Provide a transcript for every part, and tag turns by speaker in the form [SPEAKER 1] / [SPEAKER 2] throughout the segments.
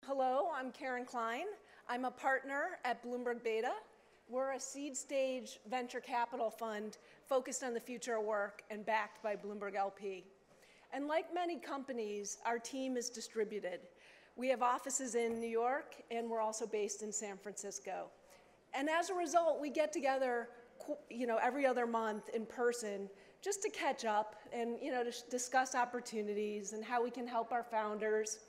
[SPEAKER 1] Hello, I'm Karin Klein. I'm a partner at Bloomberg Beta. We're a seed stage venture capital fund focused on the future of work and backed by Bloomberg LP. And like many companies, our team is distributed. We have offices in New York, and we're also based in San Francisco. And as a result, we get together every other month in person just to catch up and to discuss opportunities and how we can help our founders.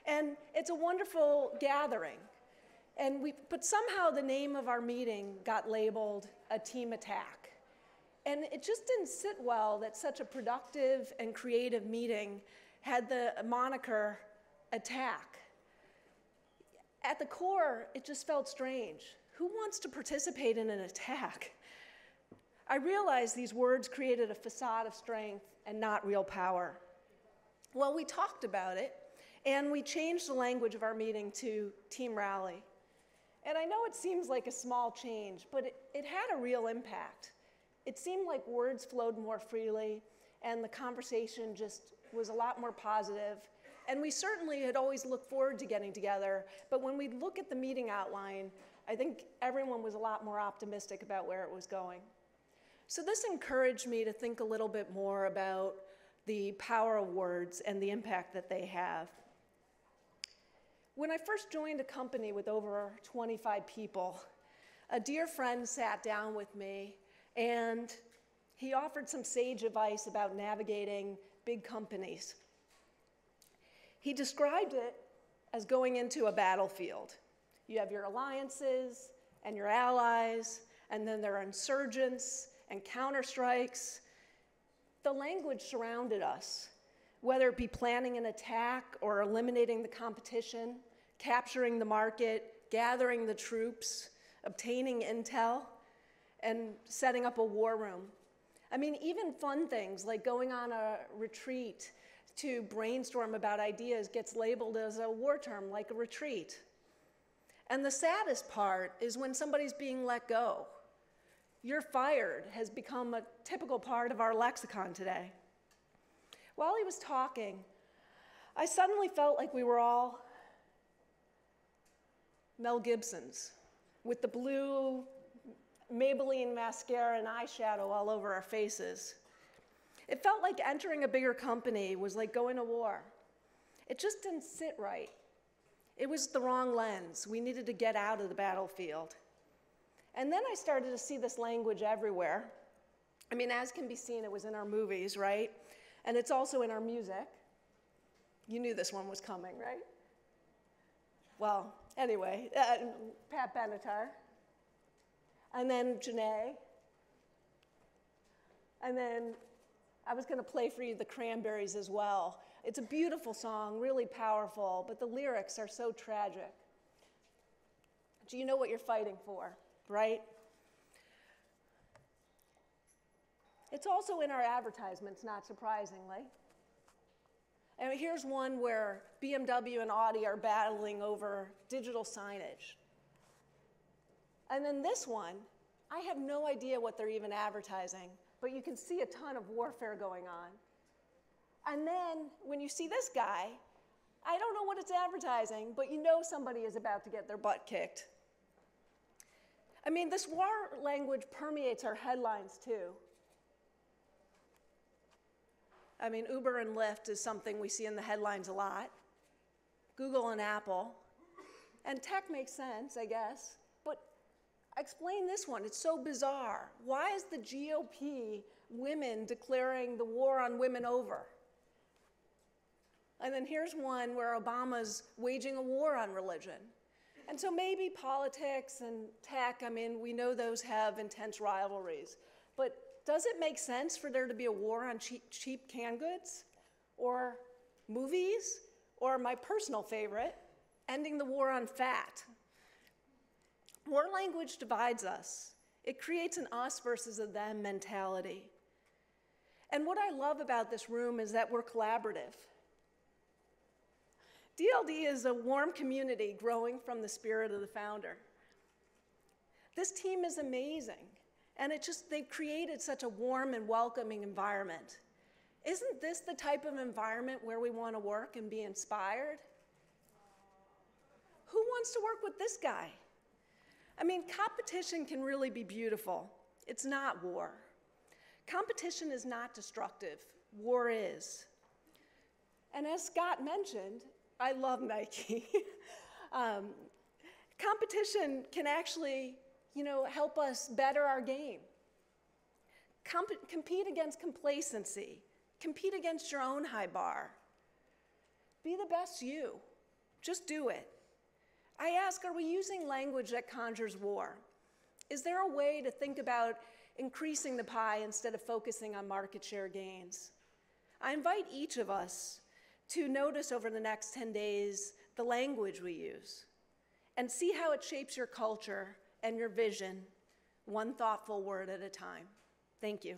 [SPEAKER 1] And it's a wonderful gathering. But somehow the name of our meeting got labeled a team attack. And it just didn't sit well that such a productive and creative meeting had the moniker attack. At the core, it just felt strange. Who wants to participate in an attack? I realized these words created a facade of strength and not real power. Well, we talked about it, and we changed the language of our meeting to team rally. And I know it seems like a small change, but it had a real impact. It seemed like words flowed more freely, and the conversation just was a lot more positive. And we certainly had always looked forward to getting together, but when we look at the meeting outline, I think everyone was a lot more optimistic about where it was going. So this encouraged me to think a little bit more about the power of words and the impact that they have. When I first joined a company with over 25 people, a dear friend sat down with me and he offered some sage advice about navigating big companies. He described it as going into a battlefield. You have your alliances and your allies, and then there are insurgents and counterstrikes. The language surrounded us, whether it be planning an attack or eliminating the competition, capturing the market, gathering the troops, obtaining intel, and setting up a war room. I mean, even fun things like going on a retreat to brainstorm about ideas gets labeled as a war term, like a retreat. And the saddest part is when somebody's being let go. "You're fired" has become a typical part of our lexicon today. While he was talking, I suddenly felt like we were all Mel Gibsons with the blue Maybelline mascara and eyeshadow all over our faces. It felt like entering a bigger company was like going to war. It just didn't sit right. It was the wrong lens. We needed to get out of the battlefield. And then I started to see this language everywhere. I mean, as can be seen, it was in our movies, right? And it's also in our music. You knew this one was coming, right? Well, anyway, Pat Benatar. And then Janae. And then I was going to play for you the Cranberries as well. It's a beautiful song, really powerful, but the lyrics are so tragic. Do you know what you're fighting for, right? It's also in our advertisements, not surprisingly. And here's one where BMW and Audi are battling over digital signage. And then this one, I have no idea what they're even advertising, but you can see a ton of warfare going on. And then when you see this guy, I don't know what it's advertising, but you know somebody is about to get their butt kicked. I mean, this war language permeates our headlines too. I mean, Uber and Lyft is something we see in the headlines a lot. Google and Apple. And tech makes sense, I guess. But explain this one. It's so bizarre. Why is the GOP women declaring the war on women over? And then here's one where Obama's waging a war on religion. And so maybe politics and tech, I mean, we know those have intense rivalries. But does it make sense for there to be a war on cheap canned goods? Or movies? Or my personal favorite, ending the war on fat? War language divides us. It creates an us versus a them mentality. And what I love about this room is that we're collaborative. DLD is a warm community growing from the spirit of the founder. This team is amazing. And they've created such a warm and welcoming environment. Isn't this the type of environment where we want to work and be inspired? Who wants to work with this guy? I mean, competition can really be beautiful. It's not war. Competition is not destructive. War is. And as Scott mentioned, I love Nike. Competition can actually, help us better our game. Compete against complacency. Compete against your own high bar. Be the best you. Just do it. I ask, are we using language that conjures war? Is there a way to think about increasing the pie instead of focusing on market share gains? I invite each of us to notice over the next 10 days the language we use and see how it shapes your culture and your vision, one thoughtful word at a time. Thank you.